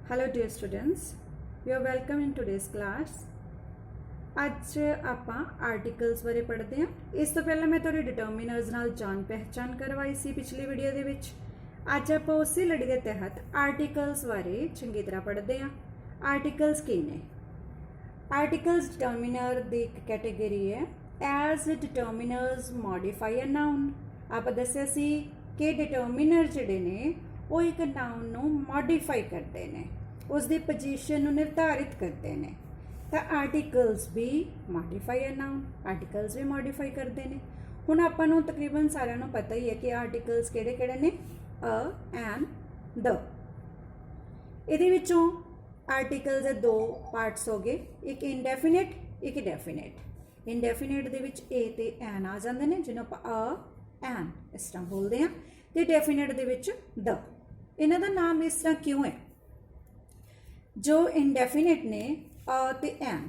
Hello dear students, you are welcome in today's class. ਅੱਜ ਆਪਾਂ articles ਬਾਰੇ ਪੜ੍ਹਦੇ ਹਾਂ। ਇਸ ਤੋਂ ਪਹਿਲਾਂ ਮੈਂ ਤੁਹਾਡੇ ਡਿਟਰਮੀਨਰਸ ਨਾਲ ਜਾਣ ਪਹਿਚਾਨ ਕਰਵਾਈ ਸੀ ਪਿਛਲੀ ਵੀਡੀਓ ਦੇ ਵਿੱਚ। ਅੱਜ ਆਪਾਂ ਉਸੇ ਲੜੀ ਦੇ ਤਹਿਤ ਆਰਟੀਕਲਸ ਬਾਰੇ ਚੰਗੀ ਤਰ੍ਹਾਂ ਪੜ੍ਹਦੇ ਹਾਂ। ਆਰਟੀਕਲਸ ਕੀ ਨੇ? ਆਰਟੀਕਲਸ ਡਿਟਰਮੀਨਰ ਦੀ ਇੱਕ ਕੈਟੇਗਰੀ ਹੈ। ਐਜ਼ ਡਿਟਰਮੀਨਰਸ ਮੋਡੀਫਾਈ ਅ ਨਾउन। ਆਪਾਂ ਦੱਸਿਆ ਸੀ ਕਿ ਡਿਟਰਮੀਨਰ ਜਿਹੜੇ ਨੇ ਉਹ ਇੱਕ ਨਾउन ਨੂੰ ਮੋਡੀਫਾਈ ਕਰਦੇ ਨੇ, ਉਸ ਦੀ ਪੋਜੀਸ਼ਨ ਨੂੰ ਨਿਰਧਾਰਿਤ ਕਰਦੇ ਨੇ। ਤਾਂ ਆਰਟੀਕਲਸ ਵੀ ਮੋਡੀਫਾਈ ਅ ਨਾउन, ਆਰਟੀਕਲਸ ਵੀ ਮੋਡੀਫਾਈ ਕਰਦੇ ਨੇ। ਹੁਣ ਆਪਾਂ ਨੂੰ ਤਕਰੀਬਨ ਸਾਰਿਆਂ ਨੂੰ ਪਤਾ ਹੀ ਹੈ ਕਿ ਆਰਟੀਕਲਸ ਕਿਹੜੇ ਕਿਹੜੇ ਨੇ, ਅ ਐਂਡ ਦ। ਇਹਦੇ ਵਿੱਚੋਂ ਆਰਟੀਕਲਸ ਦੇ ਦੋ ਪਾਰਟਸ ਹੋ ਗਏ, ਇੱਕ ਇਨਡੈਫੀਨਿਟ, ਇੱਕ ਡੈਫੀਨਿਟ। ਇਨਡੈਫੀਨਿਟ ਦੇ ਵਿੱਚ ਏ ਤੇ ਐਨ ਆ ਜਾਂਦੇ ਨੇ, ਜਿਹਨੂੰ ਆਪਾਂ ਅ ਐਨ ਇਸ ਤਰ੍ਹਾਂ ਬੋਲਦੇ ਹਾਂ, ਤੇ ਡੈਫੀਨਿਟ ਦੇ ਵਿੱਚ ਦ। ਇਹਨਾਂ ਦਾ ਨਾਮ ਇਸ ਤਰ੍ਹਾਂ ਕਿਉਂ ਹੈ? ਜੋ ਇਨਡੈਫੀਨਿਟ ਨੇ ਅ ਤੇ ਐਨ,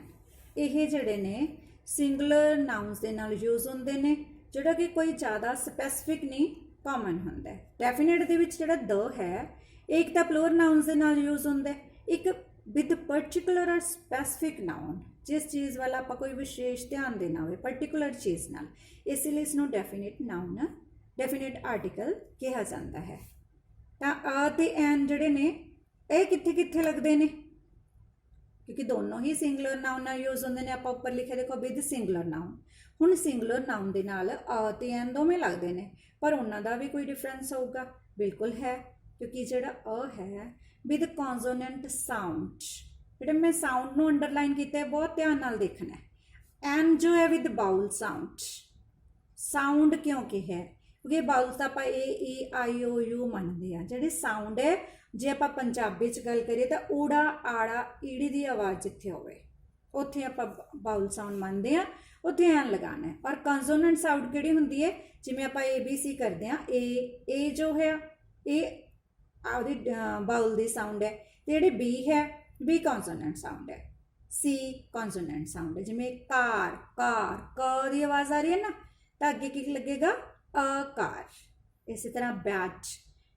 ਇਹ ਜਿਹੜੇ ਨੇ ਸਿੰਗੂਲਰ ਨਾउन्स ਦੇ ਨਾਲ ਯੂਜ਼ ਹੁੰਦੇ ਨੇ, ਜਿਹੜਾ ਕਿ ਕੋਈ ਜ਼ਿਆਦਾ ਸਪੈਸੀਫਿਕ ਨਹੀਂ, ਕਾਮਨ ਹੁੰਦਾ ਹੈ। ਡੈਫੀਨਿਟ ਦੇ ਵਿੱਚ ਜਿਹੜਾ ਦ ਹੈ, ਇੱਕ ਤਾਂ ਪਲੂਰਲ ਨਾउन्स ਦੇ ਨਾਲ ਯੂਜ਼ ਹੁੰਦਾ, ਇੱਕ ਵਿਦ ਪਰਟੀਕੂਲਰ ਔਰ ਸਪੈਸੀਫਿਕ ਨਾउन, ਜਿਸ ਚੀਜ਼ ਵੱਲ ਆਪਾਂ ਕੋਈ ਵਿਸ਼ੇਸ਼ ਧਿਆਨ ਦੇਣਾ ਹੋਵੇ ਪਰਟੀਕੂਲਰ ਚੀਜ਼ ਨਾਲ, ਇਸ ਲਈ ਇਸ ਨੂੰ ਡੈਫੀਨਿਟ ਨਾउन, ਡੈਫੀਨਿਟ ਆਰਟੀਕਲ ਕਿਹਾ ਜਾਂਦਾ ਹੈ। ਤਾਂ ਆ ਤੇ ਐਨ ਜਿਹੜੇ ਨੇ ਇਹ ਕਿੱਥੇ ਕਿੱਥੇ ਲੱਗਦੇ ਨੇ? ਕਿਉਂਕਿ ਦੋਨੋਂ ਹੀ ਸਿੰਗੂਲਰ ਨਾउन ਨਾਲ ਯੂਜ਼ ਹੁੰਦੇ ਨੇ। ਆਪਾਂ ਉੱਪਰ ਲਿਖਿਆ ਦੇਖੋ, ਵਿਦ ਸਿੰਗੂਲਰ ਨਾउन। ਹੁਣ ਸਿੰਗੂਲਰ ਨਾउन ਦੇ ਨਾਲ ਆ ਤੇ ਐਨ ਦੋਵੇਂ ਲੱਗਦੇ ਨੇ, ਪਰ ਉਹਨਾਂ ਦਾ ਵੀ ਕੋਈ ਡਿਫਰੈਂਸ ਹੋਊਗਾ? ਬਿਲਕੁਲ ਹੈ, ਕਿਉਂਕਿ ਜਿਹੜਾ ਅ ਹੈ ਵਿਦ ਕੌਨਸੋਨੈਂਟ ਸਾਊਂਡ, ਜਿਹੜੇ ਮੈਂ ਸਾਊਂਡ ਨੂੰ ਅੰਡਰਲਾਈਨ ਕੀਤਾ ਹੈ, ਬਹੁਤ ਧਿਆਨ ਨਾਲ ਦੇਖਣਾ ਹੈ। ਐਨ ਜੋ ਹੈ ਵਿਦ ਬਾਊਲ ਸਾਊਂਡ। ਸਾਊਂਡ ਕਿਉਂ ਕਿਹਾ? ਕਿਉਂਕਿ ਬਾਊਲ ਤਾਂ ਆਪਾਂ ਏ ਈ ਆਈ ਓ ਯੂ ਮੰਨਦੇ ਆ। ਜਿਹੜੇ ਸਾਊਂਡ ਹੈ, ਜੇ ਆਪਾਂ ਪੰਜਾਬੀ 'ਚ ਗੱਲ ਕਰੀਏ ਤਾਂ ਊੜਾ ਆੜਾ ਈੜੀ ਦੀ ਆਵਾਜ਼ ਜਿੱਥੇ ਹੋਵੇ ਉੱਥੇ ਆਪਾਂ ਬਾਊਲ ਸਾਊਂਡ ਮੰਨਦੇ ਆ, ਉੱਥੇ ਐਨ ਲਗਾਉਣਾ ਹੈ। ਔਰ ਕੌਨਸੋਨੈਂਟ ਸਾਊਂਡ ਕਿਹੜੀ ਹੁੰਦੀ ਹੈ? ਜਿਵੇਂ ਆਪਾਂ ਏ ਬੀ ਸੀ ਕਰਦੇ ਹਾਂ, ਏ ਜੋ ਹੈ ਇਹ ਆਪਦੀ ਬਾਊਲ ਦੀ ਸਾਊਂਡ ਹੈ, ਤੇ ਜਿਹੜੀ ਬੀ ਹੈ, ਬੀ ਕੌਨਸੋਨੈਂਟ ਸਾਊਂਡ ਹੈ, ਸੀ ਕੌਨਸੋਨੈਂਟ ਸਾਊਂਡ ਹੈ। ਜਿਵੇਂ ਕਾਰ, ਕਾਰ ਕ ਦੀ ਆਵਾਜ਼ ਆ ਰਹੀ ਹੈ ਨਾ, ਤਾਂ ਅੱਗੇ ਕੀ ਲੱਗੇਗਾ? ਅ ਕਾਰ। ਇਸੇ ਤਰ੍ਹਾਂ ਬੈਟ,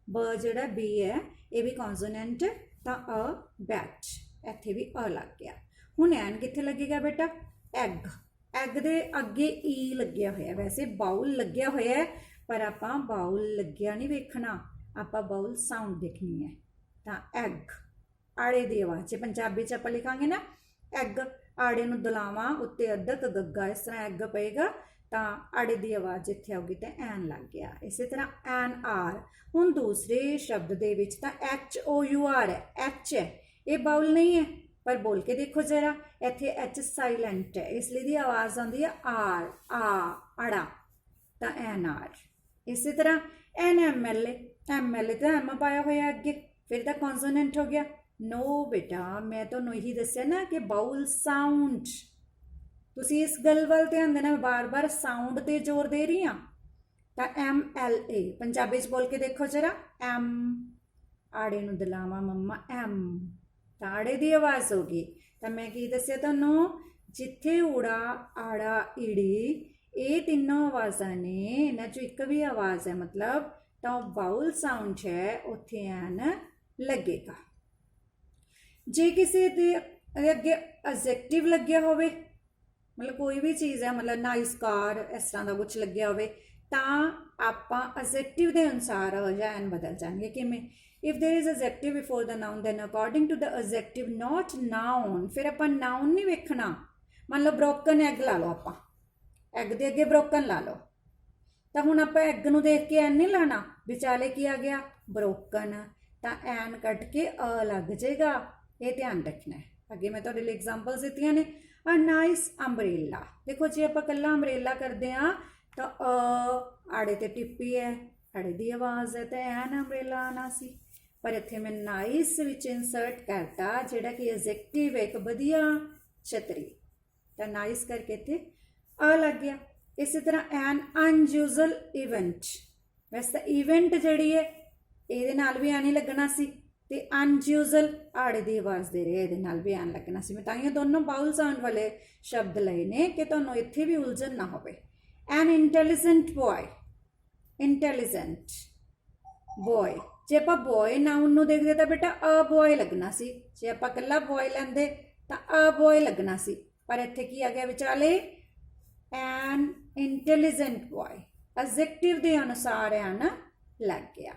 ਬ ਜਿਹੜਾ ਬੀ ਹੈ ਇਹ ਵੀ ਕੌਨਸੋਨੈਂਟ, ਤਾਂ ਅ ਬੈਟ, ਇੱਥੇ ਵੀ ਅ ਲੱਗ ਗਿਆ। ਹੁਣ ਐਨ ਕਿੱਥੇ ਲੱਗੇਗਾ ਬੇਟਾ? ਐਗ। ਐਗ ਦੇ ਅੱਗੇ ਈ ਲੱਗਿਆ ਹੋਇਆ। ਵੈਸੇ ਬਾਊਲ ਲੱਗਿਆ ਹੋਇਆ ਹੈ, ਪਰ ਆਪਾਂ ਬਾਊਲ ਲੱਗਿਆ ਨਹੀਂ ਵੇਖਣਾ, ਆਪਾਂ ਬਾਊਲ ਸਾਊਂਡ ਦੇਖਣੀ ਹੈ। ਤਾਂ ਐਗ, ਆੜੇ ਦੀ ਆਵਾਜ਼ 'ਚ ਪੰਜਾਬੀ 'ਚ ਆਪਾਂ ਲਿਖਾਂਗੇ ਨਾ ਐਗ, ਆੜੇ ਨੂੰ ਦੁਲਾਵਾਂ ਉੱਤੇ ਅੱਧਕ ਗੱਗਾ, ਇਸ ਤਰ੍ਹਾਂ ਐਗ ਪਏਗਾ, ਤਾਂ ਆੜੇ ਦੀ ਆਵਾਜ਼ ਜਿੱਥੇ ਆਊਗੀ ਤਾਂ ਐਨ ਲੱਗ ਗਿਆ। ਇਸੇ ਤਰ੍ਹਾਂ ਐਨ ਆਰ। ਹੁਣ ਦੂਸਰੇ ਸ਼ਬਦ ਦੇ ਵਿੱਚ ਤਾਂ ਐਚ ਓ ਯੂ ਆਰ ਹੈ, ਐਚ ਹੈ, ਇਹ ਬਾਊਲ ਨਹੀਂ ਹੈ, ਪਰ ਬੋਲ ਕੇ ਦੇਖੋ ਜ਼ਰਾ, ਇੱਥੇ ਐਚ ਸਾਈਲੈਂਟ ਹੈ, ਇਸ ਲਈ ਦੀ ਆਵਾਜ਼ ਆਉਂਦੀ ਹੈ ਆਰ, ਆ ਅੜਾ, ਤਾਂ ਐਨ ਆਰ। ਇਸੇ ਤਰ੍ਹਾਂ N M L A, M L A ਤਾਂ ਐਮ ਪਾਇਆ ਹੋਇਆ ਅੱਗੇ, ਫਿਰ ਤਾਂ ਕੌਨਸੋਨੈਂਟ ਹੋ ਗਿਆ। ਨੋ ਬੇਟਾ, ਮੈਂ ਤੁਹਾਨੂੰ ਇਹੀ ਦੱਸਿਆ ਨਾ ਕਿ ਬਾਊਲ ਸਾਊਂਡ, ਤੁਸੀਂ ਇਸ ਗੱਲ ਵੱਲ ਧਿਆਨ ਦੇਣਾ, ਬਾਰ-ਬਾਰ ਸਾਊਂਡ ਤੇ ਜ਼ੋਰ ਦੇ ਰਹੀ ਹਾਂ। ਤਾਂ ਐਮ ਐਲ ਏ ਪੰਜਾਬੀ 'ਚ ਬੋਲ ਕੇ ਦੇਖੋ ਜ਼ਰਾ, ਐਮ, ਆੜੇ ਨੂੰ ਦਿਲਾਵਾਂ ਮੰਮਾ ਐਮ, ਤਾਂ ਆੜੇ ਦੀ ਆਵਾਜ਼ ਹੋ ਗਈ। ਤਾਂ ਮੈਂ ਕੀ ਦੱਸਿਆ ਤੁਹਾਨੂੰ? ਜਿੱਥੇ ਊੜਾ ਆੜਾ ਈੜੀ ਇਹ ਤਿੰਨੋਂ ਆਵਾਜ਼ਾਂ ਨੇ, ਇਹਨਾਂ 'ਚੋਂ ਇੱਕ ਵੀ ਆਵਾਜ਼ ਹੈ ਮਤਲਬ, ਤਾਂ ਬਾਊਲ ਸਾਊਂਡ ਹੈ, ਉੱਥੇ ਐਨ ਲੱਗੇਗਾ। ਜੇ ਕਿਸੇ ਦੇ ਅੱਗੇ ਐਡਜੈਕਟਿਵ ਲੱਗਿਆ ਹੋਵੇ, ਮਤਲਬ ਕੋਈ ਵੀ ਚੀਜ਼ ਹੈ, ਮਤਲਬ ਨਾਈਸ ਕਾਰ, ਇਸ ਤਰ੍ਹਾਂ ਦਾ ਕੁਝ ਲੱਗਿਆ ਹੋਵੇ, ਤਾਂ ਆਪਾਂ ਐਡਜੈਕਟਿਵ ਦੇ ਅਨੁਸਾਰ ਜਾਂ ਐਨ ਬਦਲ ਜਾਣਗੇ। ਕਿਵੇਂ? If there is adjective before the noun then according to the adjective not noun, ਫਿਰ ਆਪਾਂ ਨਾउन ਨਹੀਂ ਵੇਖਣਾ। ਮੰਨ ਲਓ ਬ੍ਰੋਕਨ ਐਗ ਲਾ ਲਓ, ਆਪਾਂ ਐਗ ਦੇ ਅੱਗੇ ਬ੍ਰੋਕਨ ਲਾ ਲਓ, ਤਾਂ ਹੁਣ ਆਪਾਂ ਐਗ ਨੂੰ ਦੇਖ ਕੇ ਐਨ ਨਹੀਂ ਲਾਣਾ, ਵਿਚਾਲੇ ਕੀ ਆ ਗਿਆ? ਬ੍ਰੋਕਨ, ਤਾਂ ਐਨ ਕੱਟ ਕੇ ਅ ਲੱਗ ਜਾਏਗਾ, ਇਹ ਧਿਆਨ ਰੱਖਣਾ ਹੈ। ਅੱਗੇ ਮੈਂ ਤੁਹਾਡੇ ਲਈ ਐਗਜ਼ਾਮਪਲਸ ਦਿੱਤੀਆਂ ਨੇ। ਅ ਨਾਈਸ ਅੰਬਰੇਲਾ, ਦੇਖੋ ਜੇ ਆਪਾਂ ਇਕੱਲਾ ਅੰਬਰੇਲਾ ਕਰਦੇ ਹਾਂ ਤਾਂ ਆੜੇ ਤੇ ਟਿੱਪੀ ਹੈ, ਆੜੇ ਦੀ ਆਵਾਜ਼ ਹੈ, ਤਾਂ ਐਨ ਅੰਬਰੇਲਾ ਆਉਣਾ ਸੀ, ਪਰ ਇੱਥੇ ਮੈਂ ਨਾਈਸ ਵਿੱਚ ਇਨਸਰਟ ਕਰਤਾ, ਜਿਹੜਾ ਕਿ ਐਡਜੈਕਟਿਵ ਹੈ, ਇੱਕ ਵਧੀਆ ਛਤਰੀ, ਤਾਂ ਨਾਈਸ ਕਰਕੇ ਇੱਥੇ ਆ ਲੱਗ ਗਿਆ। ਇਸੇ ਤਰ੍ਹਾਂ ਐਨ ਅਨਯੂਜ਼ਲ ਇਵੈਂਟ, ਵੈਸੇ ਤਾਂ ਇਵੈਂਟ ਜਿਹੜੀ ਹੈ ਇਹਦੇ ਨਾਲ ਵੀ ਐਨ ਹੀ ਲੱਗਣਾ ਸੀ, ਤੇ ਅਨਯੂਜ਼ਲ ਆੜੇ ਦੀ ਆਵਾਜ਼ ਦੇ ਰਹੇ, ਇਹਦੇ ਨਾਲ ਵੀ ਐਨ ਲੱਗਣਾ ਸੀ। ਮੈਂ ਤਾਂ ਹੀ ਦੋਨੋਂ ਬਾਊਲ ਸਾਊਂਡ ਵਾਲੇ ਸ਼ਬਦ ਲਏ ਨੇ ਕਿ ਤੁਹਾਨੂੰ ਇੱਥੇ ਵੀ ਉਲਝਣ ਨਾ ਹੋਵੇ। ਐਨ ਇੰਟੈਲੀਜੈਂਟ ਬॉय, ਇੰਟੈਲੀਜੈਂਟ ਬॉय, जे आपां बॉय नाउन नूं देखदे तां बेटा अ बॉय लगना सी, जे आपां कल्ला बॉय लैंदे तां अ बॉय लगना सी, पर इत्थे की आ गया विचाले एन इंटैलीजेंट बॉय, एडजेक्टिव दे अनुसार एन लग गया।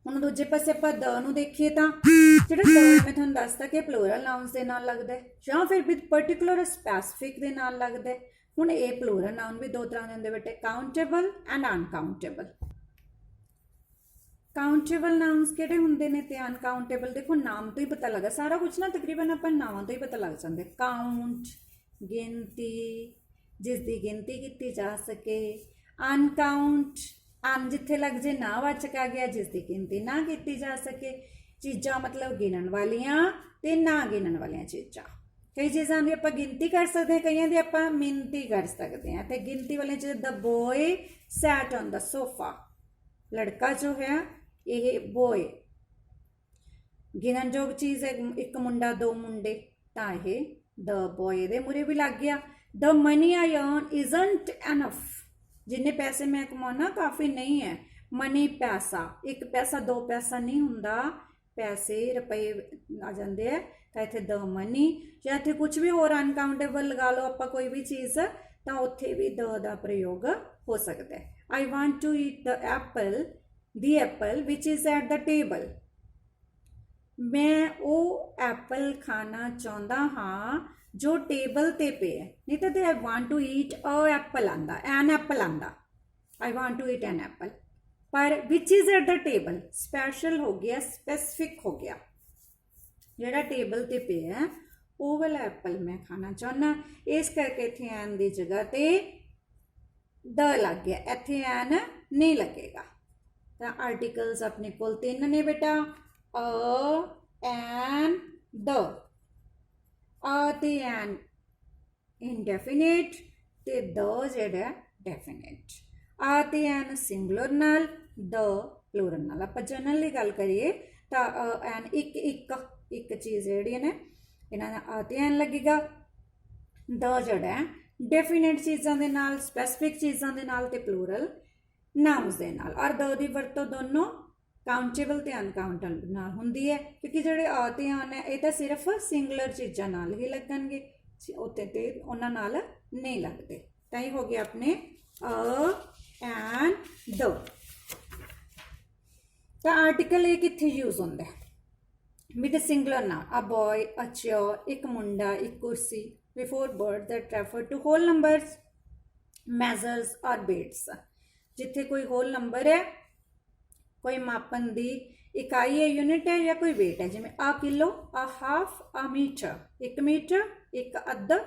हुण दूजे पासे आपां द नूं देखीए तां जिहड़ा द मैं तुहानूं दसदा कि प्लूरल नाउनस दे नाल लगदा है जां फिर विद पर्टिकुलर स्पैसिफिक दे नाल लगदा है। हुण ये प्लूरल नाउन भी दो तरह दे हुंदे बेटे, countable and uncountable. Countable nouns किहड़े हुंदे ने ते अनकाउंटेबल, देखो नाम तो ही पता लगा, सारा कुछ ना तकरीबन आपां नावां तो ही पता लग जांदे। काउंट गिनती, जिसकी गिनती की जा सके। अनकाउंट अन जिथे लग जे ना वाचक आ गया, जिसकी गिनती ना की जा सके। चीज़ां मतलब गिनन वालियां ते ना गिनन वालियां चीज़ां। कई चीज़ां की आपां गिनती कर सकते हैं, कई दी आपां मिनती कर सकते हैं। तो गिनती वाली चीज़ the boy sat on the sofa, लड़का जो है ये बॉय। गिनन जोग चीज़ है एक मुंडा दो मुंडे, तो ये द बॉय दे मूरे भी लग गया। The money I earn isn't enough, जिन्ने पैसे मैं कमाना काफ़ी नहीं है। मनी पैसा, एक पैसा दो पैसा नहीं हुंदा, पैसे रुपये आ जाते हैं। तो इत्थे द मनी, या इत्थे कुछ भी होर अनकाउंटेबल लगा लो आपां कोई भी चीज़, तो उत्थे भी द दा प्रयोग हो सकता है। I want to eat the apple, the apple which is at the table, मैं वो एप्पल खाना चाहता हाँ जो टेबल ते पे है। नहीं तो I want to eat a apple आंदा, एन एप्पल आंदा, I want to eat an apple. पर which is at the table special हो गया, स्पैसिफिक हो गया, जिहड़ा टेबल ते पे है वो वाला एप्पल मैं खाना चाहना। इस करके इत्थे एन की जगह ते द लग गया, इत्थे एन नहीं लगेगा। तो आर्टिकल्स अपने कोल तीन ने बेटा, अ एन द। अ ते एन इनडेफिनेट ते द जिहड़ा डेफिनेट। आ ते एन सिंगुलर नाल, द प्लूरल नाल। आपां जनरली गल करिए तो एन एक चीज़ जिहड़ी ने इन्हां दा आ ते एन लगेगा। द जिहड़ा डेफिनेट चीज़ां दे नाल, स्पैसिफिक चीज़ां दे नाल ते प्लूरल नाउन्स दे नाल। और द दी वरतों दोनों काउंटेबल ते अनकाउंटेबल नाल हुंदी है, क्योंकि जिहड़े आ ते एन है ये तो सिर्फ सिंगुलर चीज़ां नाल ही लगणगे, उत्ते ते उन्हां नाल नहीं लगते। तो ये हो गया अपने अ एन द। तो आर्टिकल ये कित्थे यूज होंदा है with singular noun, a boy, a chair, एक मुंडा, एक कुर्सी, before words that refer to whole numbers, measures और बेट्स। जिथे कोई होल नंबर है, कोई मापन की इकाई है, यूनिट है, या कोई वेट है, जिमें आ किलो, आ हाफ, आ मीटर, एक अद्धा,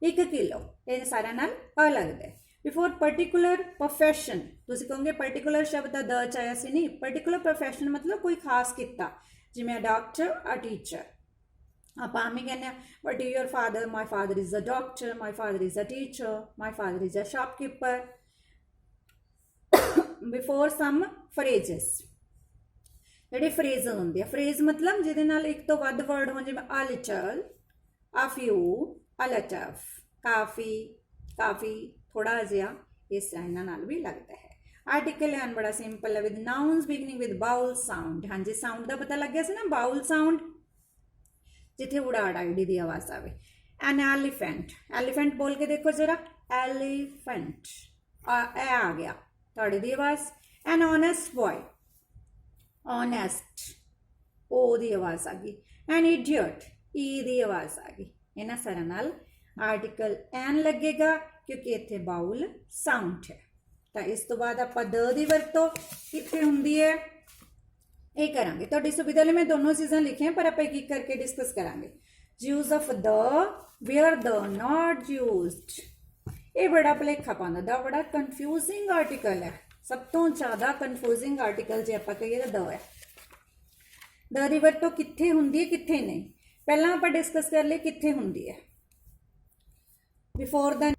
एक किलो, इन सारे नाल आ लगता है। बिफोर पर्टिकुलर प्रोफैशन, तुसीं कहोगे पर्टिकुलर शब्द द च आया सी, नहीं, पर्टिकुलर प्रोफैशन मतलब कोई खास किता, जिमें डॉक्टर, अ टीचर। आप आम ही कहने what is your father, my father is a doctor, my father is a teacher, my father is a shopkeeper. Before some phrases, जिहड़े फ्रेज होंदे आ, फ्रेज मतलब जिहदे नाल एक तो वध वर्ड हो, जिवें अ लिटल, अ फ्यू, अ लटफ, काफ़ी, काफ़ी, थोड़ा जिहा, इस इन्हां नाल भी लगता है। आर्टिकल एन बड़ा सिंपल है, with nouns beginning with vowel sound. हाँ जी, साउंड का पता लग गया सी ना, बाउल साउंड, जिथे उड़ाड़ आईडी की आवाज़ आवे। एन एलीफेंट, एलीफेंट बोल के देखो जरा, एलीफेंट, ए आ गया थोड़ी दी आवाज़। एन ऑनेस्ट बॉय, ऑनेस्ट, ओ दी आवाज़ आ गई। एन इडियट, ई दी आवाज़ आ गई। इन्हां सारे नाल आर्टिकल एन लगेगा, क्योंकि इत्थे बाउल साउंड है। तो इस तो बाद आपां द दी वरतों कित्थे हुंदी है, ये करांगे। तुहाडी सुविधा लई मैं दोनों चीज़ां लिखियां, पर आपां एक करके डिस्कस करांगे। Use of the where the not used, ये बड़ा भुलेखा पाउंदा, द बड़ा कन्फ्यूजिंग आर्टिकल है, सब तो ज़्यादा कन्फ्यूजिंग आर्टिकल जे आपां कहिए तो द है। द दी वरतों कित्थे हुंदी है, कित्थे नहीं, पहलां आपां डिस्कस कर लईए कित्थे हुंदी है। Before the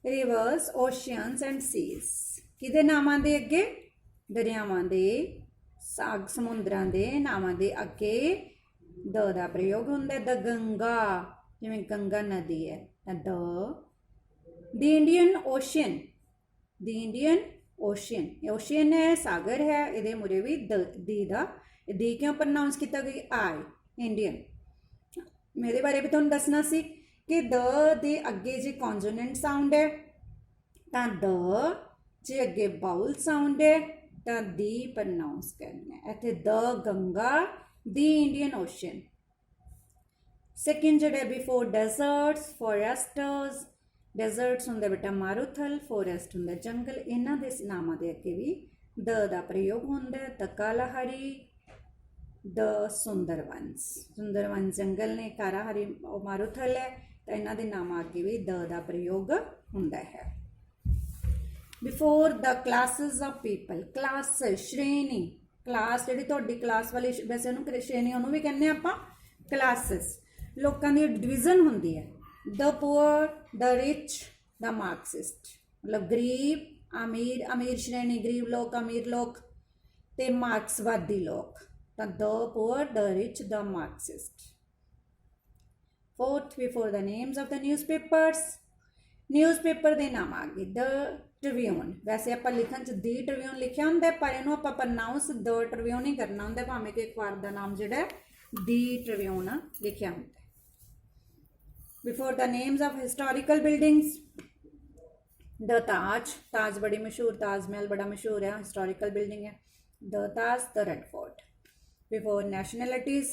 rivers, oceans and seas, किहदे नामां दे अगे, दरियावां दे, समुद्रां दे नामां दे अगे द दा प्रयोग हुंदा है। द गंगा, जिवें गंगा नदी है, the Indian ocean, the Indian ocean, ocean है सागर है, ये मुरे भी दी दा दी क्यों प्रनाउंस किया गई आई, इंडियन। मेरे बारे भी तुहानूं दसना सी कि द दे अगे जे कॉन्सोनेंट साउंड है तो द, जे अगे बाउल साउंड है तो दी प्रनाउंस करना है। इत्थे the Ganga, the Indian ocean. Second जो बिफोर डेजर्ट्स, फॉरेस्टर्स, डेजर्ट्स होंगे बेटा मारूथल, फॉरेस्ट होंगे जंगल, इन्हां दे नामां दे अगे भी द दा प्रयोग होंदा है। द कालाहारी, द सुंदरवंस, सुंदरवंस जंगल ने, कालाहारी मारूथल है, तो इन्हां दे नामां अगे भी द दा प्रयोग होंदा है। Before the classes of people, class श्रेणी, क्लास जिहड़ी तुहाडी क्लास वाली वैसे उहनूं श्रेणी उहनूं भी कहने आपां क्लासेस, लोकां दी डिवीजन हुंदी है। The poor, the rich, the Marxist, मतलब गरीब, अमीर, अमीर श्रेणी गरीब लोग, अमीर लोग, ते मार्क्सवादी लोग। तो the poor, the rich, the Marxist. Fourth before the names of the newspapers, newspaper के नाम आ गए। द ट्रिब्यून, वैसे आप लिखन च दी ट्रिब्यून लिखा होंगे पर इनू आप प्रनाउंस द ट्रिब्यून ही करना होंगे, भावें कि अखबार का नाम जोड़ा दी ट्रिब्यून लिखा होंगे। Before the names of historical buildings, the Taj, Taj बड़ी मशहूर, ताजमहल बड़ा मशहूर है, हिस्टोरिकल बिल्डिंग है। The Taj, the red fort. Before nationalities,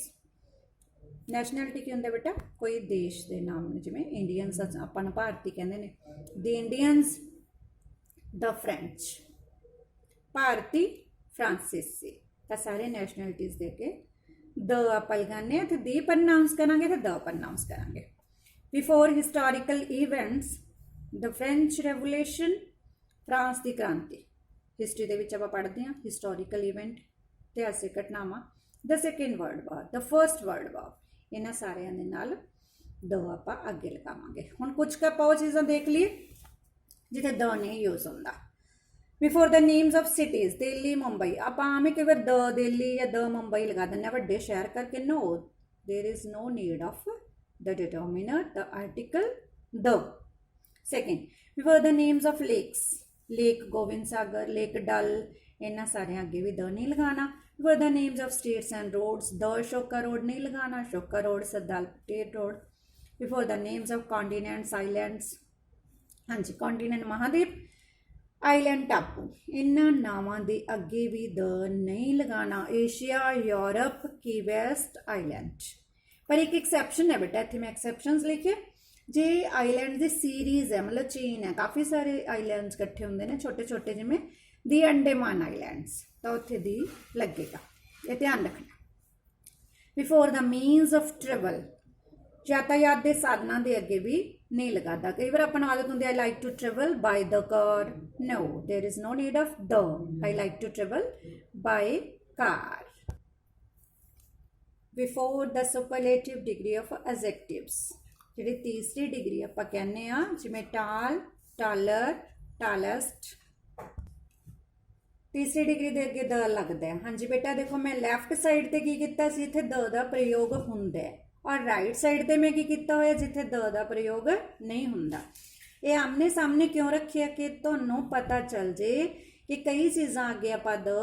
nationality की होंगे बेटा कोई देश के नाम, जिमें इंडियंस अपन भारती कहते हैं। द इंडियंस, द फ्रेंच, भारती, फ्रांसीसी, तो सारे नैशनैलिटीज़ दे के द आप लगाने, तो दी प्रनाउंस करांगे तो द प्रनाउंस करांगे। Before historical events, the French revolution, France की क्रांति, हिस्टरी के विच आपां पढ़ते हैं हिस्टोरिकल इवेंट, इतिहासिक घटनावां। The Second World War, the First World War, इन्हां सारियां दे नाल द आपां अगे लगावांगे। हुण कुछ क आपां ओह चीज़ां देख लईए जिथे द नहीं यूज़ होंदा। Before the names of cities, Delhi, Mumbai, आपां आम ही कई बार द दिल्ली या द मुंबई लगा दिंदे वड्डे शहर करके। No, there is no need of the determiner, the article the. Second before the names of lakes, Lake Govind Sagar, Lake Dal, इन्हां सारे अगे भी द नहीं लगाना। Before the names of states and roads, the Ashoka Road नहीं लगाना, Ashoka Road, Sardar Patel Road. Before the names of continents, islands, हाँ जी कॉन्टीनेंट महाद्वीप, आइलैंड टापू, इन्हां नावां दे अगे भी द नहीं लगाना। एशिया, यूरोप, की वेस्ट आइलैंड। पर एक एक्सैप्शन है बेटा, इत्थे मैं एक्सैप्शनस लिखे, जे आइलैंड की सीरीज़ है, मतलब चेन है, काफ़ी सारे आइलैंड्स इकट्ठे होंगे ने छोटे छोटे, जिमें दी अंडेमान आइलैंड्स, तो उत्थे दी लगेगा, ये ध्यान रखना। बिफोर द मीनस ऑफ ट्रैवल, यातायात के साधनों के अगे भी नहीं लगाता। कई बार अपन आदत होंगी, I like to travel by the car, no, there is no need of the, I like to travel by car. Before the superlative degree of adjectives, जी तीसरी डिग्री आप कहने जिमें टाल, टालर, टालेस्ट, तीसरी डिग्री के अगे द लगता है। हाँ जी बेटा देखो, मैं लैफ्ट साइड पर की किया सी, इत्थे द दा प्रयोग होंदा है, और राइट साइड पर मैं की किया होया जिथे द दा प्रयोग नहीं होंदा। ये आमने सामने क्यों रखिया कि तुहानूं पता चल जे कि कई चीज़ां अगे आपां द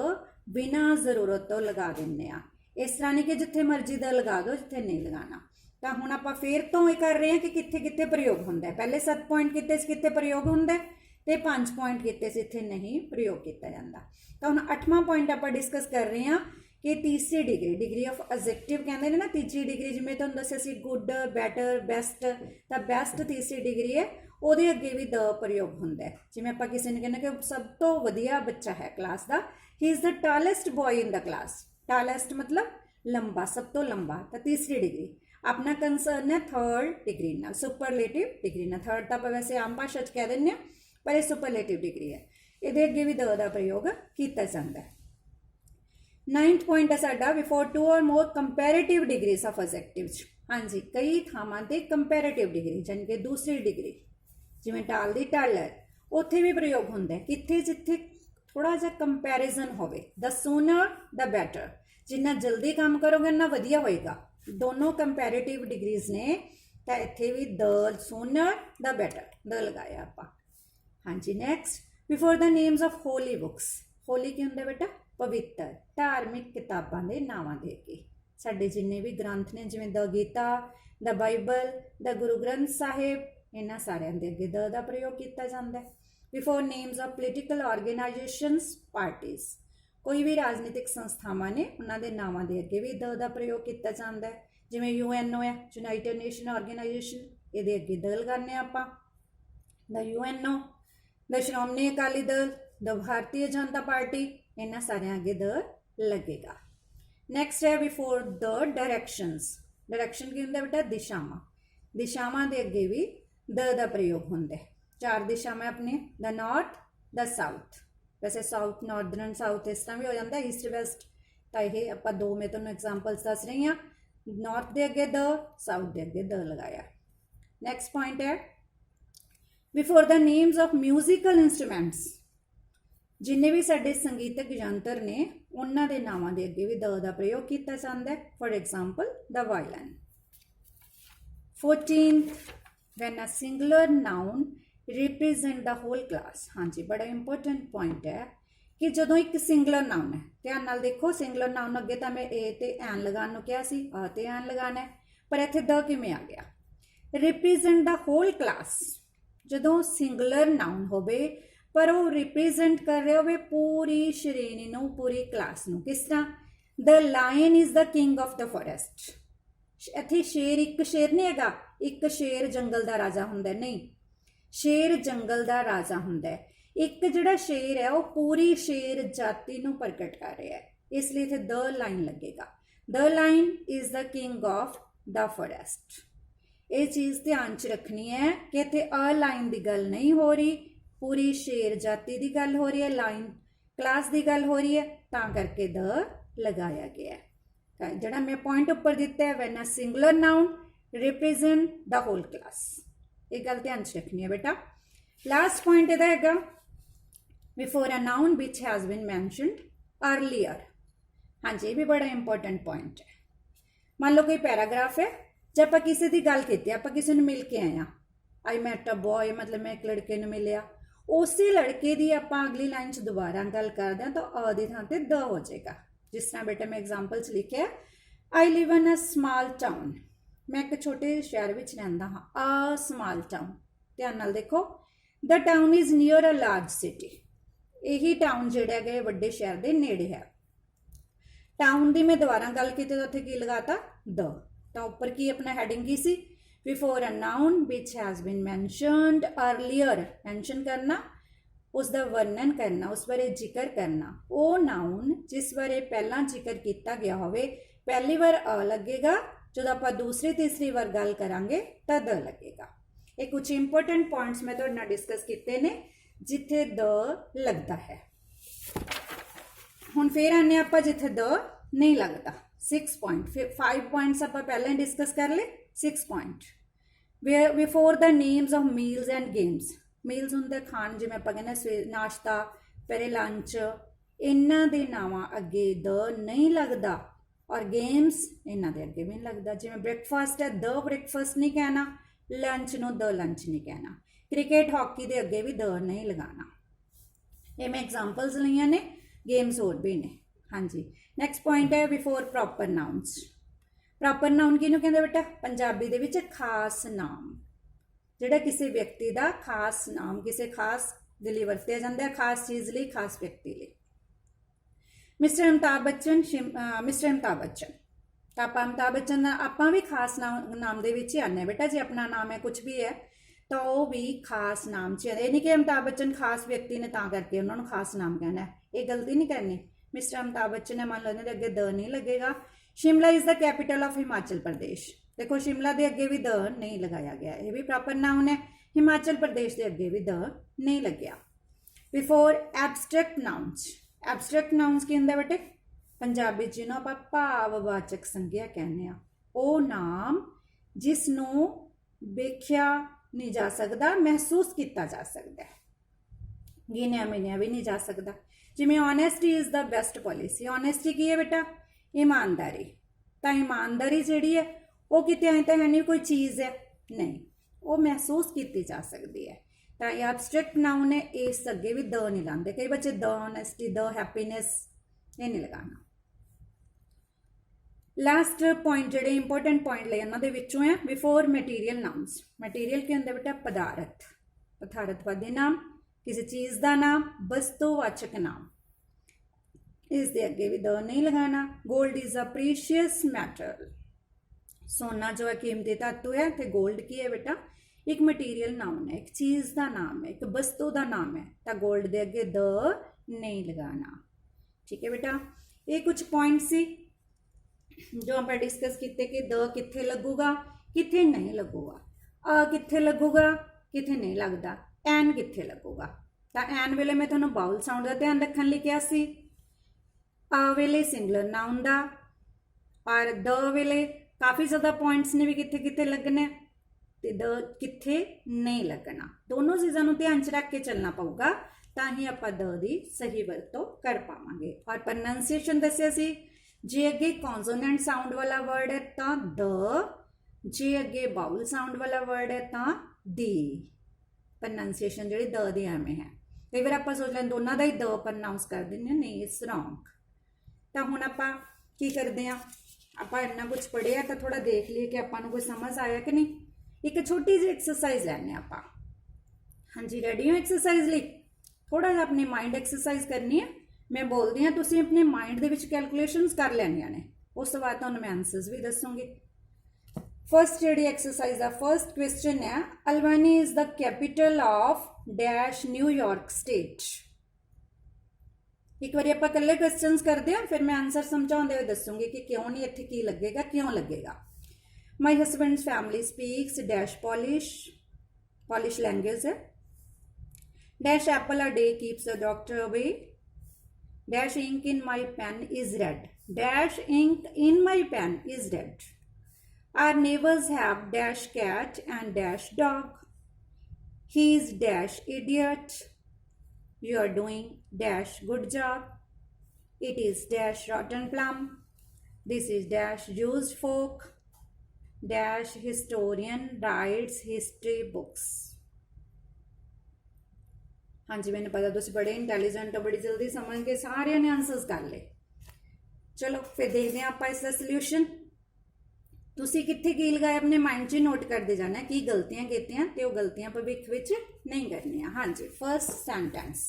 बिना जरूरत तो लगा दिंदे आ। इस तरह नहीं कि जिथे मर्जी द लगा दो, जिथे नहीं लगाना। तो हुण आपां फिर तो ये कर रहे हैं कि कित्थे कित्थे प्रयोग होंदा है। पहले 7 पॉइंट किते कित्थे प्रयोग होंदा है, ते 5 पॉइंट किते इत्थे नहीं प्रयोग किया जाता। तो हुण 8वां पॉइंट आपां डिस्कस कर रहे हैं कि तीसरी डिग्री, डिग्री ऑफ एडजेक्टिव कहते हैं ना, तीसरी डिग्री जिवें तुहानूं दस्सिया सी गुड, बैटर, बेस्ट, तो बेस्ट तीसरी डिग्री है, उहदे अगे भी द प्रयोग होंदा है। जिवें आपां किसी ने कहना कि सब तो वधिया बच्चा है क्लास का, he is the tallest boy in the class, tallest मतलब लंबा, सब तो लंबा, तो तीसरी डिग्री। अपना कंसर्न है थर्ड डिग्री नाल, सुपरलेटिव डिग्री नाल। थर्ड तो आप वैसे आम भाषा कह दें, पर यह सुपरलेटिव डिग्री है, ये अगे भी द दा प्रयोग किया जाता है। 9th पॉइंट है साडा, बिफोर 2 और मोर कंपैरेटिव डिग्रीज ऑफ एडजेक्टिव्स। हाँ जी, कई थावां ते कंपैरेटिव डिग्री यानी कि दूसरी डिग्री, जिवें टाल दी टालर, उत्थे भी प्रयोग होंदा है। कित्थे जिथे थोड़ा जिहा कंपैरिजन होवे, द सूनर द बैटर, जिन्ना जल्दी काम करोगे उन्ना वधिया होएगा। दोनों कंपैरेटिव डिग्रीज ने, तो इत्थे भी the sooner the better, the लगाया आपां। हाँ जी, next before the names of holy books, holy की हुंदा बेटा पवित्र, धार्मिक किताबां दे नावां दे अगे साडे जिन्ने भी ग्रंथ ने जिवें the Gita, the Bible, the Guru Granth Sahib, इन्हां सारियां दे अगे द दा प्रयोग किया जाता है। Before names of political organisations parties, कोई भी राजनीतिक संस्थावां ने उन्हां दे नावां दे अगे भी द दा प्रयोग किया जाता है। जिवें UNO है यूनाइटेड नेशन ऑर्गेनाइजेशन, इहदे अगे द लगाने आपां, the UNO, the Shiromani Akali Dal, the Bharatiya Janata party, इन्हां सारियां अगे द लगेगा। नैक्सट है बिफोर द डायरैक्शनस, डायरैक्शन की हुंदा बेटा दिशावां, दिशावां दे अगे भी द दा प्रयोग हुंदा है। 4 दिशावां अपने, द नॉर्थ, द साउथ, वैसे साउथ नॉर्दर्न साउथ इस तरह भी हो जाता है, ईस्ट वैस्ट, तो यह आप 2 मैं तुहानूं एग्जाम्पल्स दस रही हाँ। नॉर्थ के अगे द, साउथ के अगे द लगाया। नैक्सट पॉइंट है before the names of musical instruments, जिन्ने भी साडे संगीतक यंत्र ने उन्हां दे नावां दे अगे भी द दा प्रयोग किया जाता है। For example the violin. 14th, when a singular noun represent the whole class, हाँ जी बड़ा इंपॉर्टेंट पॉइंट है कि जदों एक सिंगुलर नाउन है, ध्यान नाल देखो सिंगुलर नाउन अगे तो मैं ए ते एन लगाने को कहा सी, आ ते एन लगाना है, पर इत्थे द किवें आ गया। रिप्रेजेंट द होल क्लास, जदों सिंगुलर नाउन होवे पर वो रिप्रेजेंट कर रहे होवे पूरी श्रेणी नूं, पूरी क्लास नूं। किस तरह, the lion is the king of the forest, इत्थे शेर एक शेर नहीं हैगा, एक शेर जंगल का राजा हुंदा, नहीं, शेर जंगल का राजा हुंदा। एक जिहड़ा शेर है वो पूरी शेर जाति नूं प्रगट कर रहा है, इसलिए इत्थे द लाइन लगेगा। The line is the king of the forest. ये चीज़ ध्यान च रखनी है कि इत्थे अ लाइन की गल नहीं हो रही, पूरी शेर जाति की गल हो रही है, लाइन क्लास की गल हो रही है, तां करके द लगाया गया है। जिहड़ा मैं पॉइंट उपर दिता है, when a singular noun represent the whole class, ये गल ध्यान च रखनी है बेटा। लास्ट पॉइंट इहदा हैगा before a noun which has been mentioned earlier. हाँ जी, ये भी बड़ा इंपॉर्टेंट पॉइंट है। मान लो कोई पैराग्राफ है, जब आप किसी की गल की, आप किसी ने मिल के आए हैं, आई मैट अ बॉय, मतलब मैं एक लड़के ने मिलिया, उसी लड़के की आप अगली लाइन च दोबारा गल करते हैं तो अ की थां ते द हो जाएगा। जिस तरह बेटा मैं एग्जाम्पल च लिखिया, I live in a small town, मैं एक छोटे शहर में रहिंदा हाँ, अ स्मॉल टाउन। ध्यान नाल देखो, the town is near a large city, यही टाउन जिहड़ा है वड्डे शहर के नेड़े है। टाउन की मैं दोबारा गल की तो उत्थे की लगाता द, तो उपर की अपना हैडिंग की सी, before a noun which has been mentioned earlier, mention करना, उसका वर्णन करना, उस बारे जिक्र करना। वो नाउन जिस बारे पहला जिक्र किया गया होवे, पहली बार अ लगेगा, जो आप दूसरी तीसरी बार गल करांगे तो द लगेगा। ये कुछ इंपोर्टेंट पॉइंट्स मैं तुहाडे नाल डिस्कस किए ने जिथे द लगता है। हुण फिर आने आप जिथे द नहीं लगता। 6 पॉइंट, 5 पॉइंट्स आप पहले ही डिस्कस कर ले। 6 point, where before the names of meals and games, meals होंगे खाण, जिवें आपां कहने सवेरे नाश्ता, फिर लंच, इन्हां दे नावां अगे द नहीं लगता, और गेम्स इन्हां दे अगे भी नहीं लगता। जिवें ब्रेकफास्ट है, द ब्रेकफास्ट नहीं कहना, लंच नूं द लंच नहीं कहना, क्रिकेट हॉकी के अगे भी द नहीं लगाना। ये मैं एग्जाम्पल्स लिया ने, गेम्स होर भी ने। हाँ जी, नैक्सट पॉइंट है before proper nouns. Proper noun किहनूं कहंदे बेटा, पंजाबी दे विच खास नाम, जिहड़ा किसी व्यक्ति का खास नाम किसी खास दे लई वरतिया जांदा है, खास चीज़ लई, खास व्यक्ति लई। मिस्टर अमिताभ बच्चन, मिस्टर अमिताभ बच्चन, तो आप अमिताभ बच्चन आपां भी खास नाम दे विच ही आने बेटा। जे अपना नाम है कुछ भी है तो वह भी खास नाम च, ये नहीं कि अमिताभ बच्चन खास व्यक्ति ने तां करके उन्होंने खास नाम कहना है, ये गलती नहीं करनी। मिस्टर अमिताभ बच्चन है, मान लो इन्होंने अगे द नहीं लगेगा। Shimla is the capital of Himachal Pradesh, देखो शिमला के अगे भी द नहीं लगाया गया, ये भी प्रॉपर नाउन है। हिमाचल प्रदेश के अगे भी द नहीं लग्या। Before abstract nouns, abstract nouns की होंगे बेटे, पंजाबी जिन्हों आप भाववाचक संज्ञा कहने, वो नाम जिसनों वेख्या नहीं जा सकता, महसूस किया जा सकता है, गिनिया मिनिया भी नहीं जा सकता। जिमें honesty is the best policy, honesty की है बेटा, ईमानदारी। तो ईमानदारी जिहड़ी है वो किते आए तो है नहीं कोई चीज़ है, नहीं, वो महसूस की जा सकती है। ਤਾਂ ਇਹ ਐਬਸਟ੍ਰੈਕਟ ਨਾउन है, इस अगे भी द नहीं लाते। कई बच्चे द ऑनेस्टी, द हैप्पीनेस, ये नहीं लगाना। लास्ट पॉइंट ਜਿਹੜੇ इंपोर्टेंट पॉइंट ले ਇਹਨਾਂ ਦੇ ਵਿੱਚੋਂ ਹੈ बिफोर मटीरियल नाउन्स। मटीरियल ਕੀ ਹੁੰਦਾ बेटा? पदार्थ, पदार्थवादी नाम, किसी चीज़ का नाम, वस्तुवाचक नाम। इस दे अगे भी द नहीं लगाना। Gold is a precious matter. सोना जो है कीमती धातु है, तो गोल्ड की है बेटा? एक मटीरियल नाउन है, एक चीज़ का नाम है, एक वस्तु का नाम है, तो गोल्ड के अगे द नहीं लगाना। ठीक है बेटा, ये कुछ पॉइंट सी जो आप डिस्कस किए कि द कित्थे लगूगा, कित्थे नहीं लगूगा, अ कित्थे लगूगा, कित्थे नहीं लगता, एन कित्थे लगूगा। तो एन वेले मैं तुहानूं बाउल साउंड का ध्यान रखने लिए कहा सी, आ वेले सिंगुलर नाउन का, और द वेले काफ़ी ज़्यादा पॉइंट्स ने भी कित्थे कित्थे लगने, तो द कित्थे नहीं लगना। दोनों चीज़ों को ध्यान च रख के चलना पऊगा, तां ही आपां द दी सही वरतों कर पावांगे। और प्रोनाउंसिएशन दस्सिया सी, जे अगे कॉन्सोनेंट साउंड वाला वर्ड है तां द, जे अगे बाउल साउंड वाला वर्ड है तां दी। प्रोनाउंसिएशन जिहड़ी द दी एवें है। कई बार आपां सोच लैंदे दोनों दा ही द प्रोनाउंस कर दिंदे, नहीं, इट्स रॉन्ग। तां हुण आपां की करदे आ, आपां इन्ना कुछ पढ़िया तो थोड़ा देख लिए कि आपां नूं कोई समझ आया कि नहीं। एक छोटी जी एक्सरसाइज लैने आप। हाँ जी, रेडी हो एक्सरसाइज लिए? थोड़ा जा अपनी माइंड एक्सरसाइज करनी है। मैं बोलती हाँ, तुसीं अपने माइंड दे विच कैलकुलेशनस कर लैनियां ने, उस तो बाद तुहानूं मैं आंसर्स भी दसूँगी। फर्स्ट जी एक्सरसाइज है, फर्स्ट क्वेश्चन है, Albany is the capital of dash New York state. एक बार आप कल्ले क्वेश्चनस करते हैं, फिर मैं आंसर समझाते हुए दसूँगी कि क्यों नहीं, इत्थे की लगेगा, क्यों लगेगा। My husband's family speaks dash Polish language है। Dash apple a day keeps the doctor away। Dash ink in my pen is red। Dash ink in my pen is red। Our neighbors have dash cat and dash dog। He is dash idiot। You are doing dash good job। It is dash rotten plum। This is dash used fork। Dash historian rights history books. हाँ जी, मैंने पता तुम बड़े intelligent हो, बड़ी जल्दी समझ के सारे ने आंसर्स कर ले। चलो फिर देखते हैं आप इसका सल्यूशन। तुसी कित्थे की लगाया, अपने माइंड च नोट करते जाना की गलतियां कीतियां ते वो गलतियां भविख विच नहीं करनियां। हाँ जी, first sentence,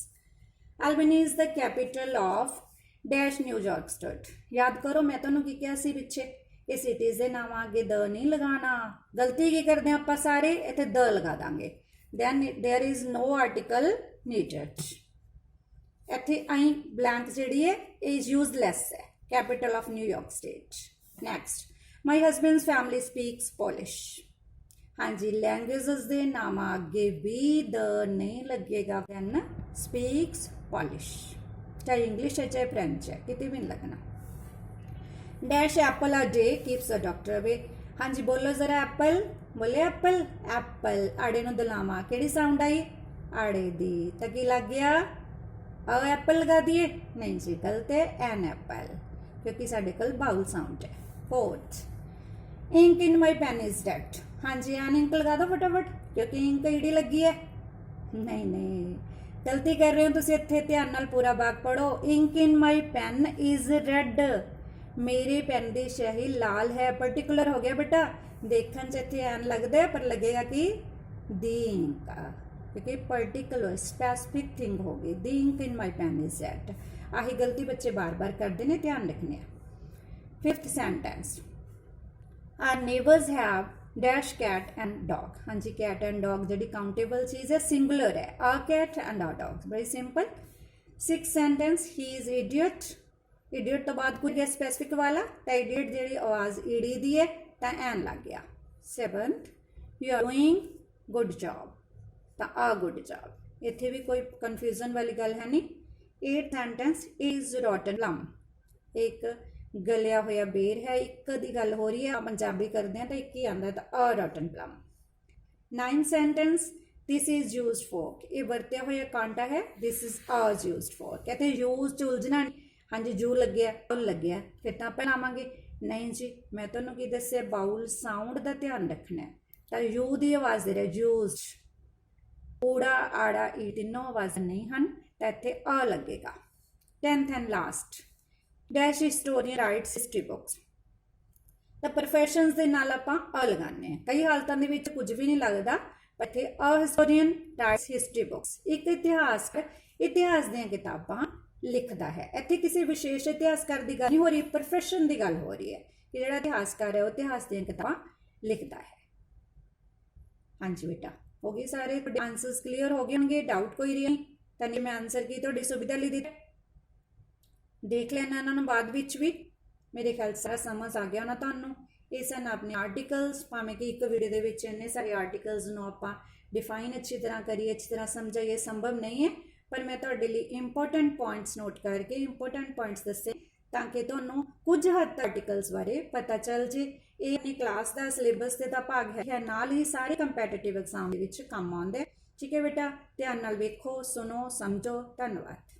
Albany is the capital of dash New York state. याद करो मैं तुहानूं की कहा सी पिछे, इस सिटीज़ के नाम आगे द नहीं लगाना। गलती की करते हैं आप सारे, इतने द लगा देंगे। Then there is no article needed. इतने आई ब्लैंक जी है इज यूजलैस है, capital of New York state. Next, my husband's family speaks Polish. हाँ जी, लैंग्वेजेस के नाम आगे भी द नहीं लगेगा। दैन स्पीक्स पॉलिश, चाहे इंग्लिश है चाहे फ्रेंच है, कितने भी नहीं लगना। Dash Apple a day keeps a doctor away. हाँ जी, बोलो जरा एप्पल, बोले एप्पल, एप्पल आड़े नूं दलावा, किहड़ी साउंड आई? आड़े दी। तो की लग गया? अ एप्पल लगा दिए? नहीं जी, गलत है, एन एप्पल, क्योंकि साडे कोल बाउल साउंड है। Fourth, ink in my pen is dead. हाँ जी, एन इंक लगा दो फटाफट, क्योंकि इंक ईडी लगी है। नहीं नहीं, गलती कर रहे हो तुसीं, इत्थे ध्यान नाल पूरा भाग पढ़ो। Ink in my pen is red. मेरे पेन की स्याही लाल है। पर्टिकुलर हो गया बेटा, देखने च इत्थे एन लगता है पर लगेगा कि दी इंक, क्योंकि पर्टिकुलर स्पैसिफिक थिंग हो गई। The ink in my pen is red. आही गलती बच्चे बार बार करते हैं, ध्यान रखने। Fifth sentence, our neighbours have dash cat and dog. हाँ जी, कैट एंड डॉग जी काउंटेबल चीज़ है, सिंगुलर है। A cat and a dog, very simple. Six sentence, he is idiot. Idiot तो बाद कुछ स्पैसिफिक वाला, तो इडियट जी आवाज़ ईडी दी है, तो एन लग गया। Seventh, you are doing good job, तो आ गुड जॉब। इत्थे भी कोई कन्फ्यूजन वाली गल है नहीं। Eight sentence, is rotten plum. एक गलिया होया बेर है, एक दी गल हो रही है, पंजाबी करते हैं तो एक ही आता है, तो a rotten plum. Nine sentence, this is used fork. ये वरत्या हुआ कांटा है, this is a used fork. कहते यूज उलझना। हाँ जी, जू लग्या, लग्या, फिर तो आप लावांगे। नहीं जी, मैं तुहानूं की दस्सिया, बाउल साउंड का ध्यान रखना है, तो यू की आवाज़ दे रहा यूज। ਊੜਾ ਆੜਾ ਈ ਤਿੰਨੋਂ ਆਵਾਜ਼ਾਂ ਨਹੀਂ ਹਨ ਤਾਂ ਇੱਥੇ ਅ ਲੱਗੇਗਾ। 10th and last, dash historian rights history books. ਤਾਂ ਪ੍ਰੋਫੈਸ਼ਨਸ ਦੇ ਨਾਲ ਆਪਾਂ ਅ ਲਗਾਉਂਦੇ ਹਾਂ। ਕਈ ਹਾਲਤਾਂ ਦੇ ਵਿੱਚ ਕੁਝ ਵੀ ਨਹੀਂ ਲੱਗਦਾ, ਪਰ ਇੱਥੇ ਅ ਹਿਸਟੋਰੀਅਨ ਰਾਈਟਸ ਹਿਸਟਰੀ ਬੁੱਕਸ। ਇੱਕ ਇਤਿਹਾਸਕ ਇਤਿਹਾਸ ਦੀਆਂ ਕਿਤਾਬਾਂ ਲਿਖਦਾ ਹੈ। ਇੱਥੇ ਕਿਸੇ ਵਿਸ਼ੇਸ਼ ਇਤਿਹਾਸਕਾਰ ਦੀ ਗੱਲ ਨਹੀਂ ਹੋ ਰਹੀ, ਪ੍ਰੋਫੈਸ਼ਨ ਦੀ ਗੱਲ ਹੋ ਰਹੀ ਹੈ ਕਿ ਜਿਹੜਾ ਇਤਿਹਾਸਕਾਰ ਹੈ ਉਹ ਇਤਿਹਾਸ ਦੀਆਂ ਕਿਤਾਬਾਂ ਲਿਖਦਾ ਹੈ। ਹਾਂਜੀ ਬੇਟਾ, ਹੋ ਗਏ ਸਾਰੇ ਤੁਹਾਡੇ ਆਨਸਰਸ ਕਲੀਅਰ ਹੋ ਗਏ ਹੋਣਗੇ, ਡਾਊਟ ਕੋਈ ਨਹੀਂ ਤਾਂ ਨਹੀਂ ਮੈਂ ਆਨਸਰ ਕੀ ਤੁਹਾਡੀ ਸੁਵਿਧਾ ਲਈ ਦਿੱਤਾ, ਦੇਖ ਲੈਣਾ ਇਹਨਾਂ ਨੂੰ ਬਾਅਦ ਵਿੱਚ ਵੀ। ਮੇਰੇ ਖਿਆਲ ਸਾਰਾ ਸਮਝ ਆ ਗਿਆ ਹੋਣਾ ਤੁਹਾਨੂੰ। ਇਹ ਸਨ ਆਪਣੇ ਆਰਟੀਕਲਸ, ਭਾਵੇਂ ਕਿ ਇੱਕ ਵੀਡੀਓ ਦੇ ਵਿੱਚ ਇੰਨੇ ਸਾਰੇ ਆਰਟੀਕਲਸ ਨੂੰ ਆਪਾਂ ਡਿਫਾਈਨ ਅੱਛੀ ਤਰ੍ਹਾਂ ਕਰੀਏ, ਅੱਛੀ ਤਰ੍ਹਾਂ ਸਮਝਾਈਏ, ਸੰਭਵ ਨਹੀਂ ਹੈ, ਪਰ ਮੈਂ ਤੁਹਾਡੇ ਲਈ ਇੰਪੋਰਟੈਂਟ ਪੁਆਇੰਟਸ ਨੋਟ ਕਰਕੇ ਇੰਪੋਰਟੈਂਟ ਪੁਆਇੰਟਸ ਦੱਸੇ ਤਾਂ ਕਿ ਤੁਹਾਨੂੰ ਕੁਝ ਹੱਦ ਤੱਕ ਆਰਟੀਕਲਸ ਬਾਰੇ ਪਤਾ ਚੱਲ ਜੇ। ਇਹ ਆਪਣੀ ਕਲਾਸ ਦਾ ਸਿਲੇਬਸ ਤੇ ਦਾ ਭਾਗ ਹੈ, ਨਾਲ ਹੀ ਸਾਰੇ ਕੰਪੈਟੀਟਿਵ ਐਗਜ਼ਾਮ ਦੇ ਵਿੱਚ ਕੰਮ ਆਉਂਦਾ ਹੈ। ਠੀਕ ਹੈ ਬੇਟਾ, ਧਿਆਨ ਨਾਲ ਵੇਖੋ, ਸੁਣੋ, ਸਮਝੋ। ਧੰਨਵਾਦ।